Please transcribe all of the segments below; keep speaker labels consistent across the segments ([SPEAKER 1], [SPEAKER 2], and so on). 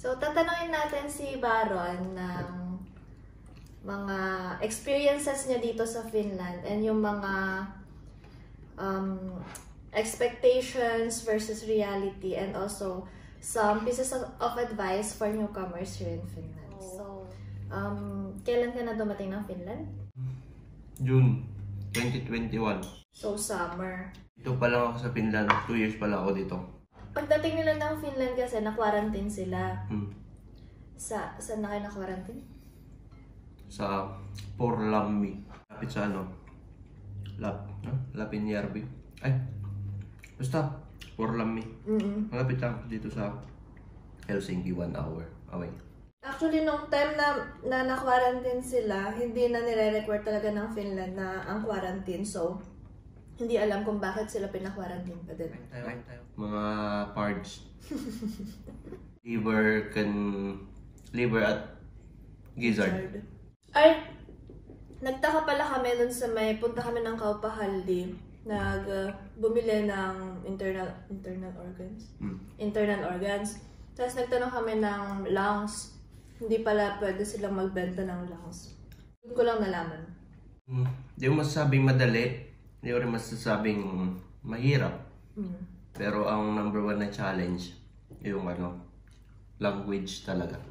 [SPEAKER 1] So, tatanungin natin si Baron ng mga experiences niya dito sa Finland and yung mga expectations versus reality, and also some pieces of advice for newcomers here in Finland. So, kailan ka na dumating ng Finland?
[SPEAKER 2] June 2021.
[SPEAKER 1] So, summer.
[SPEAKER 2] Ito pa lang ako sa Finland. 2 years pa lang ako dito.
[SPEAKER 1] Pagdating nila ng Finland kasi, na-quarantine sila. Saan na kayo na-quarantine?
[SPEAKER 2] Sa Porlammi. Lapit sa Lapinjärvi. Ay, basta Porlammi. Malapit lang dito sa Helsinki, 1 hour away.
[SPEAKER 1] Actually, nung time na na-quarantine sila, hindi na nire-require talaga ng Finland na ang quarantine. So, hindi alam kung bakit sila pina-quarantine pa din.
[SPEAKER 2] Mga parts. liver at gizzard.
[SPEAKER 1] Ay, nagtaka pala kami dun sa punta kami ng Kaupahalli. Bumili ng internal organs. Internal organs. Tapos nagtanong kami ng lungs. Hindi pala pwede silang magbenta ng lungs. Doon ko lang nalaman.
[SPEAKER 2] Hindi mo masasabing madali. Hindi ko rin masasabing mahirap. Pero ang number 1 na challenge, yung language talaga.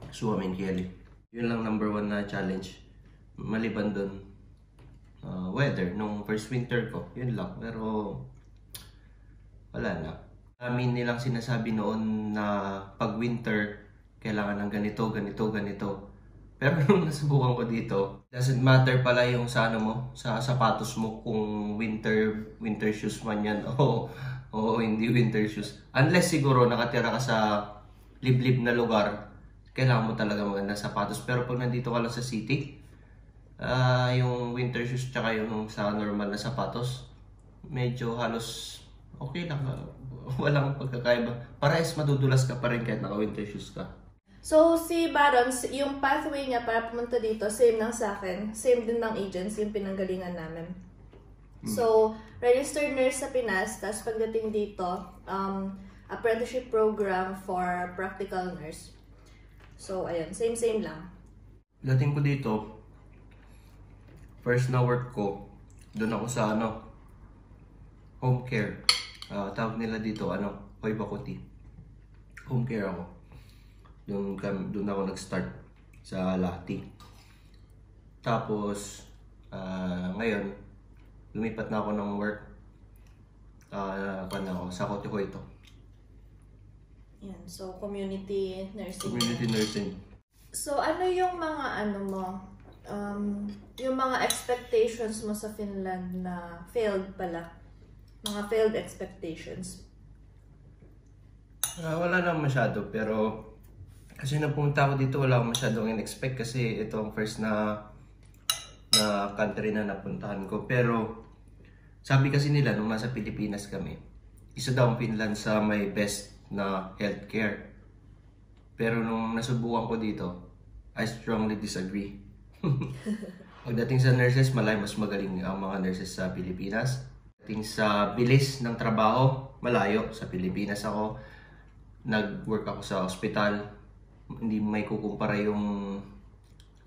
[SPEAKER 2] Suomen kieli. Yun lang number 1 na challenge. Maliban dun, weather. Nung first winter ko, yun lang. Pero, wala na. Amin nilang sinasabi noon na pag winter, kailangan ng ganito, ganito, ganito. Pero nung nasubukan ko dito, doesn't matter pala yung sa sa sapatos mo kung winter shoes man yan o hindi winter shoes. Unless siguro nakatira ka sa liblib na lugar, kailangan mo talaga maganda sapatos. Pero pag nandito ka lang sa city, yung winter shoes tsaka yung sa normal na sapatos, medyo halos okay lang. Walang pagkakaiba. Parehas madudulas ka pa rin kahit naka-winter shoes ka.
[SPEAKER 1] So, si Baron, yung pathway niya para pumunta dito, same lang sa akin. Same din ng agents, yung pinanggalingan namin. So, registered nurse sa Pinas, tapos pagdating dito, apprenticeship program for practical nurse. So, ayun, same lang.
[SPEAKER 2] Dating ko dito, first na work ko, doon ako sa home care. Tawag nila dito, Hoy Bakuti. Home care ako. Doon ako nag-start sa Lahti. Tapos, ngayon, lumipat na ako ng work. Sa Kotihoito.
[SPEAKER 1] Yan, so community nursing.
[SPEAKER 2] Community nursing.
[SPEAKER 1] So, ano yung mga yung mga expectations mo sa Finland na failed pala? Mga failed expectations?
[SPEAKER 2] Wala naman masyado, pero kasi napunta ako dito, wala akong masyadong in-expect kasi ito ang first na country na napuntahan ko. Pero sabi kasi nila nung nasa Pilipinas kami, isa daw ang Finland sa may best na healthcare. Pero nung nasubukan ko dito, I strongly disagree. Pagdating sa nurses, mas magaling ang mga nurses sa Pilipinas. Pagdating sa bilis ng trabaho, malayo. Sa Pilipinas ako, nag-work ako sa ospital. Hindi may kukumpara yung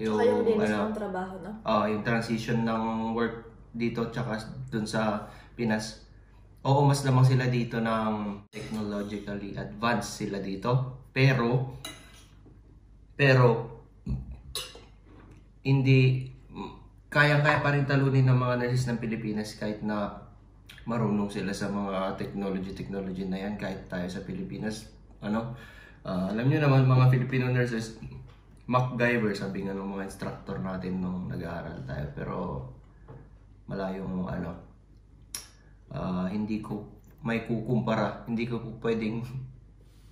[SPEAKER 1] linis ng trabaho, no?
[SPEAKER 2] Yung transition ng work dito tsaka dun sa Pinas. Oo, mas lamang sila dito ng technologically advanced sila dito. Pero hindi kaya pa rin talunin ng mga nurses ng Pilipinas kahit na marunong sila sa mga technology na yan kahit tayo sa Pilipinas. Alam niyo naman mga Filipino nurses, MacGyver sabi nga ng mga instructor natin nung nag-aaral tayo, pero malayong hindi ko may kukumpara, hindi ko pwedeng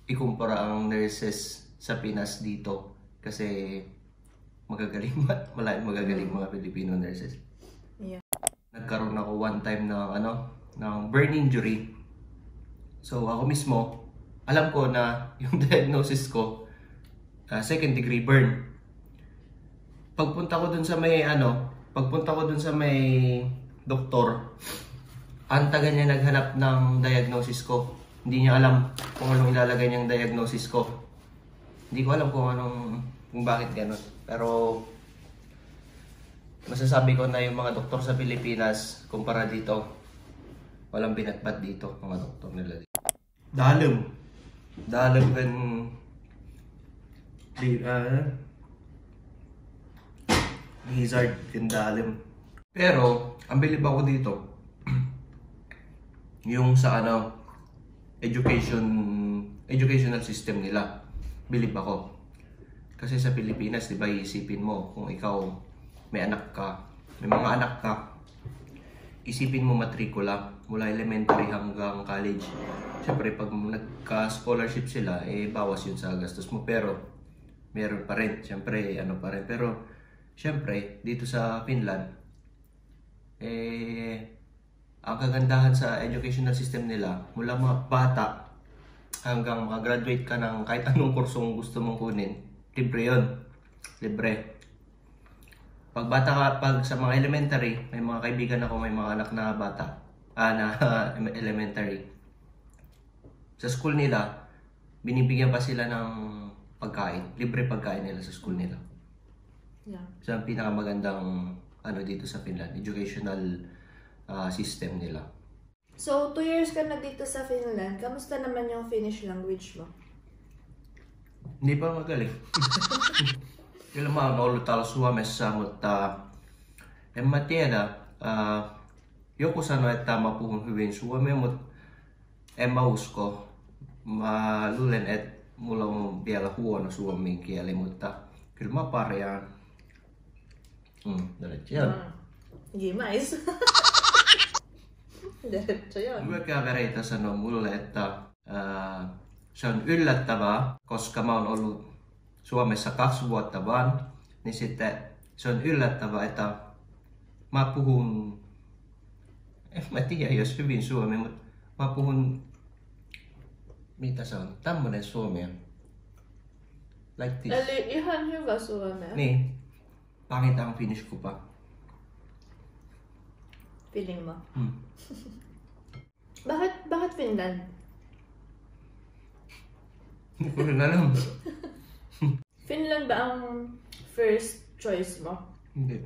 [SPEAKER 2] ikumpara ang nurses sa Pinas dito kasi magagaling mga Filipino nurses.
[SPEAKER 1] Yeah.
[SPEAKER 2] Nagkaroon ako one time ng burn injury. So ako mismo, alam ko na yung diagnosis ko, second degree burn. Pagpunta ko dun sa may doktor, ang taga niya naghanap ng diagnosis ko. Hindi niya alam kung anong ilalagay niyang diagnosis ko. Hindi ko alam kung bakit gano'n. Pero masasabi ko na yung mga doktor sa Pilipinas, kumpara dito, walang binatbat dito, mga doktor nila dito. Dalim kan lizard kan dalim. Pero, ang bilib ako dito, yung sa educational system nila. Bilib ako. Kasi sa Pilipinas, di ba, isipin mo, kung ikaw may mga anak ka, isipin mo matrikula mula elementary hanggang college. Siyempre, pag nagka-scholarship sila, bawas yun sa gastos mo. Pero, meron pa rin. Siyempre, pa rin. Pero, siyempre, dito sa Finland, ang kagandahan sa educational system nila, mula mga bata hanggang makagraduate ka ng kahit anong kursong gusto mong kunin, libre yun. Libre. Pag bata ka, pag sa mga elementary, may mga kaibigan ako, may mga anak na bata, na elementary. Sa school nila, binibigyan pa sila ng pagkain. Libre pagkain nila sa school nila.
[SPEAKER 1] Yeah.
[SPEAKER 2] So, ang pinakamagandang dito sa Finland, educational system nila.
[SPEAKER 1] So, 2 years ka na dito sa Finland. Kamusta naman yung Finnish language mo?
[SPEAKER 2] Hindi pa magaling. Kyllä mä oon ollut täällä Suomessa, mutta en mä tiedä. Joku sanoi, että mä puhun hyvin suomea, mutta en mä usko. Mä luulen, että mulla on vielä huono suomen kieli, mutta kyllä mä pärjään. Diretso yun.
[SPEAKER 1] Gimais. Diretso yun.
[SPEAKER 2] Työkavereita sanoi mulle, että se on yllättävää, koska mä oon ollut Suomessa 2 vuotta vaan, niin sitten se on yllättävää, että mä puhun, en mä tiedä jos hyvin suomi, mutta mä puhun, mitä se on, tämmönen suomi. Like this.
[SPEAKER 1] Eli ihan hyvä suomea.
[SPEAKER 2] Niin, pangit ang Finnish ko pa.
[SPEAKER 1] Feeling mo. Bakit Finland?
[SPEAKER 2] Hindi ko rin alam.
[SPEAKER 1] Finland ba ang first choice mo?
[SPEAKER 2] Hindi.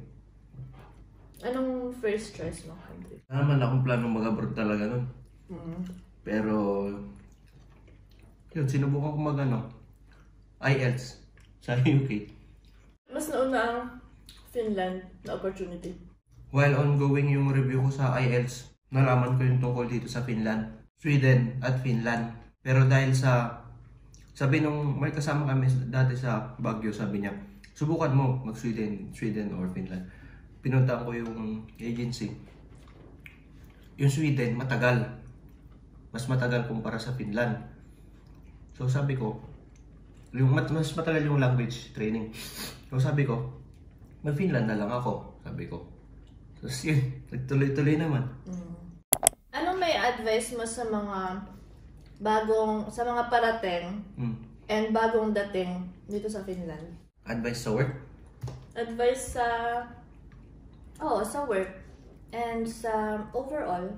[SPEAKER 1] Anong first choice mo country?
[SPEAKER 2] Naman akong planong mag-abroad talaga nun. Pero, yun, sinubukan ko IELTS sa UK.
[SPEAKER 1] Mas nauna ang Finland na opportunity.
[SPEAKER 2] While ongoing yung review ko sa IELTS, nalaman ko yung tungkol dito sa Finland, Sweden at Finland. Pero dahil sabi nung may kasama kami dati sa Baguio, sabi niya, subukan mo mag-Sweden or Finland. Pinuntaan ko yung agency. Yung Sweden, matagal. Mas matagal kumpara sa Finland. So sabi ko, mas matagal yung language training. So sabi ko, mag-Finland na lang ako, sabi ko. Tapos yun, nagtuloy-tuloy naman.
[SPEAKER 1] Anong may advice mo sa mga parating and bagong dating dito sa Finland?
[SPEAKER 2] Advice sa work?
[SPEAKER 1] Advice sa work and sa overall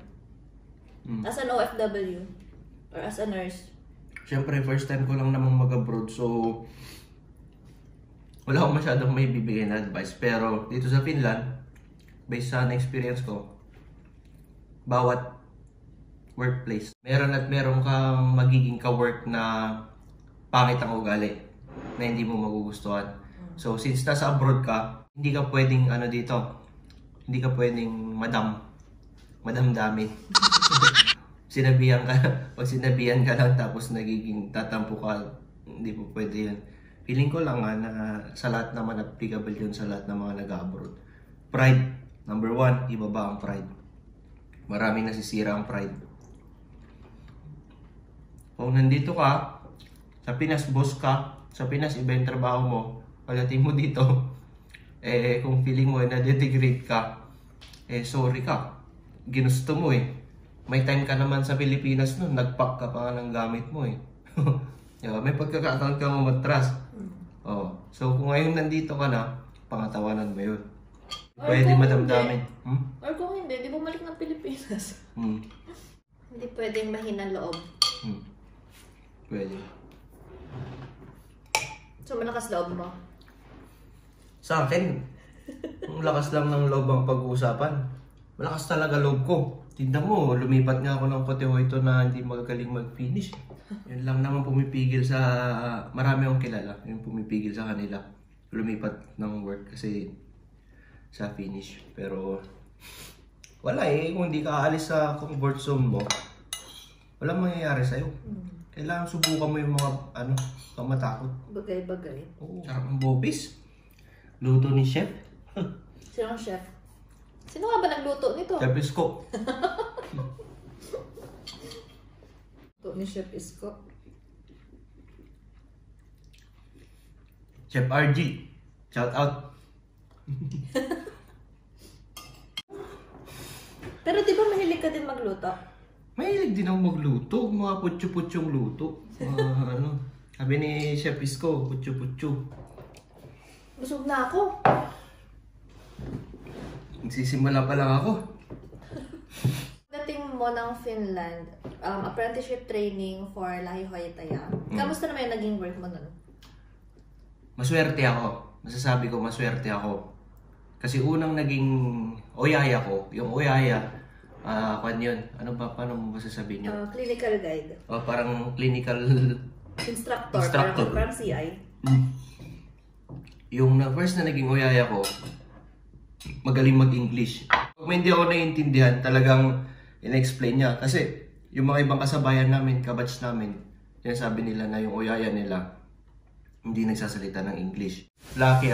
[SPEAKER 1] as an OFW or as a nurse.
[SPEAKER 2] Siyempre, first time ko lang namang mag-abroad, so wala akong masyadong may bibigay na advice. Pero dito sa Finland, based sa na-experience ko, bawat workplace, meron kang magiging ka-work na pangit ang ugali na hindi mo magugustuhan. So since nasa abroad ka, hindi ka pwedeng hindi ka pwedeng madam dami. Pag sinabihan ka lang tapos nagiging tatampo ka, hindi po pwede yun. Feeling ko lang na sa lahat naman applicable yun sa lahat ng mga nag-abroad. Pride, number 1, ibaba ang pride. Maraming nasisira ang pride. Kung nandito ka, sa Pinas boss ka, sa Pinas iba yung trabaho mo, pagdating mo dito, kung feeling mo na-degrade ka, sorry ka. Ginusto mo May time ka naman sa Pilipinas nun, nag-pack ka pa ng gamit mo may pagkakataon ka umatras. So kung ngayon nandito ka na, pangatawanan mo yun. Pwede madamdamin.
[SPEAKER 1] Or kung hindi, di bumalik ng Pilipinas. Hindi pwedeng mahinang loob.
[SPEAKER 2] Pwede.
[SPEAKER 1] So, malakas loob mo?
[SPEAKER 2] Sa akin, ang lakas lang ng loob ang pag-uusapan. Malakas talaga loob ko. Tignan mo, lumipat nga ako ng Cotahuito na hindi magagaling mag-finish. Yun lang naman pumipigil sa... Marami akong kilala. Yung pumipigil sa kanila. Lumipat ng work kasi sa finish. Pero wala kung hindi ka aalis sa comfort zone mo, walang mangyayari sa'yo. Kailangan subukan mo yung mga pamatakot.
[SPEAKER 1] Bagay-bagay.
[SPEAKER 2] Oo. Sarap ng bopis. Luto ni chef.
[SPEAKER 1] Sino ang chef? Sino nga ba nagluto nito?
[SPEAKER 2] Chef Isko.
[SPEAKER 1] Luto ni Chef Isko.
[SPEAKER 2] Chef RG. Shout out.
[SPEAKER 1] Pero di ba mahilig ka din magluto?
[SPEAKER 2] Mahilig din ako magluto. Mga putyo-putyong luto. Sabi ni Chef Isko, putyo-putyo.
[SPEAKER 1] Busog na ako.
[SPEAKER 2] Nagsisimula pa lang ako.
[SPEAKER 1] Dating mo ng Finland, apprenticeship training for Lahi Hoyataya. Kamusta naman yung naging work mo nun?
[SPEAKER 2] Maswerte ako. Masasabi ko maswerte ako. Kasi unang naging oyaya ko, yung oyaya, yun? Ano ba, paano mo masasabihin yun?
[SPEAKER 1] Clinical guide.
[SPEAKER 2] O parang clinical
[SPEAKER 1] Instructor. Parang CI.
[SPEAKER 2] Yung first na naging oyaya ko, magaling mag-English. Pag may hindi ako naiintindihan, talagang in-explain niya. Kasi yung mga ibang kasabayan namin, kabatch namin, yan sabi nila na yung oyaya nila, hindi nagsasalita ng English. Lucky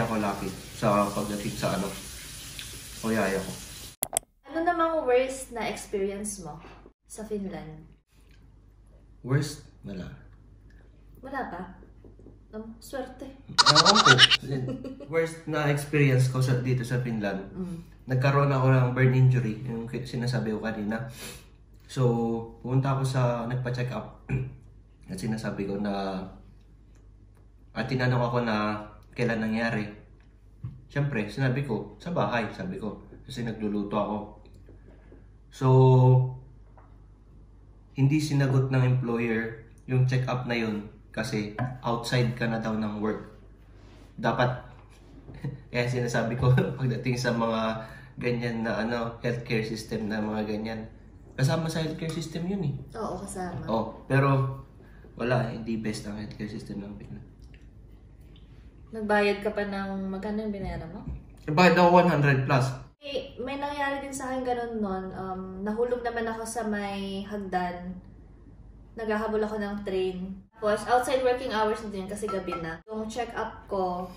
[SPEAKER 2] sa pagdating sa oyaya ko.
[SPEAKER 1] Ano namang worst na experience mo sa Finland?
[SPEAKER 2] Worst? Wala.
[SPEAKER 1] Wala pa? Swerte.
[SPEAKER 2] Ewan ko. Worst na experience ko dito sa Finland. Nagkaroon ako ng burn injury, yung sinasabi ko kanina. So, pumunta ako nagpa-check up. At sinasabi ko na, at tinanong ako na kailan nangyari. Siyempre, sinabi ko, sa bahay, sabi ko. Kasi nagluluto ako. So, hindi sinagot ng employer yung check-up na yun kasi outside ka na daw ng work. Dapat, kaya sinasabi ko pagdating sa mga ganyan na healthcare system na mga ganyan. Kasama sa healthcare system yun eh.
[SPEAKER 1] Oo, kasama.
[SPEAKER 2] Pero wala, hindi best ang healthcare system ng Pilipinas.
[SPEAKER 1] Nagbayad ka pa ng magkano yung binayaran mo?
[SPEAKER 2] Bayad ako 100 plus.
[SPEAKER 1] May nangyari din sa akin ganun nun. Nahulog naman ako sa may hagdan. Naghahabol ako ng train. Tapos, outside working hours din kasi gabi na. Yung check-up ko,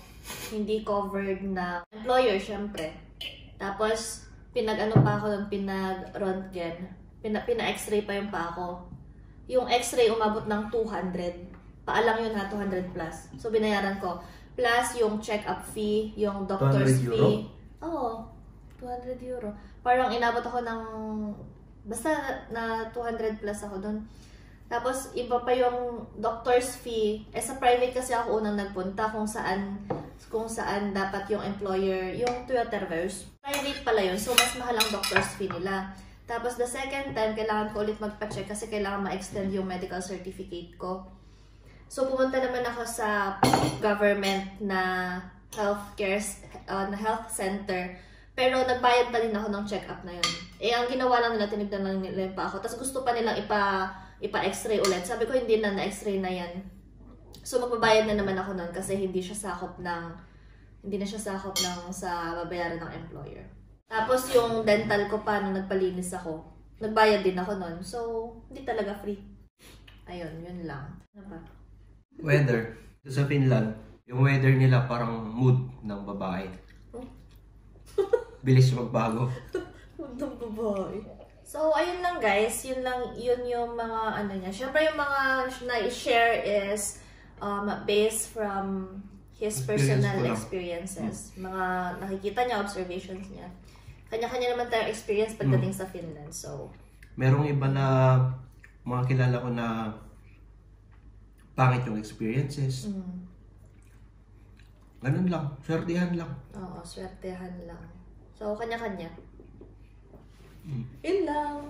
[SPEAKER 1] hindi covered na employer, syempre. Tapos, pinag-ano pa ako ng pinag-röntgen. Pina-x-ray pa yung pa ako. Yung x-ray umabot ng 200. Paalang yun 200 plus. So, binayaran ko. Plus, yung check-up fee, yung doctor's fee. Oo, 200 euro. Parang inabot ako ng, basta na 200 plus ako doon. Tapos, iba pa yung doctor's fee. Sa private kasi ako unang nagpunta kung saan dapat yung employer, yung Toyoterverse. Private pala yun, so mas mahal ang doctor's fee nila. Tapos, the second time, kailangan ko ulit magpa-check kasi kailangan ma-extend yung medical certificate ko. So, pumunta naman ako sa government na health center. Pero, nagbayad pa din ako ng check-up na yun. Ang ginawa lang nila, tinignan lang nila yung pa ako. Tapos, gusto pa nilang ipa-x-ray ulit. Sabi ko, hindi na x-ray na yan. So, magbabayad na naman ako nun kasi hindi na siya sakop ng sa babayaran ng employer. Tapos, yung dental ko pa, nung nagpalinis ako, nagbayad din ako nun. So, hindi talaga free. Ayun, yun lang. Ano ba?
[SPEAKER 2] Weather. Sa Finland, yung weather nila parang mood ng babae. Bilis magbago.
[SPEAKER 1] Mood ng babae. So, ayun lang guys. Yun yung mga niya. Siyempre yung mga na-share is based from his personal experiences. Mga nakikita niya, observations niya. Kanya-kanya naman tayong experience pagdating sa Finland. So,
[SPEAKER 2] merong iba na mga kilala ko na pangit yung experiences. Ganun lang. Swertihan lang.
[SPEAKER 1] Oo, swertehan lang. So, kanya-kanya. Yun lang.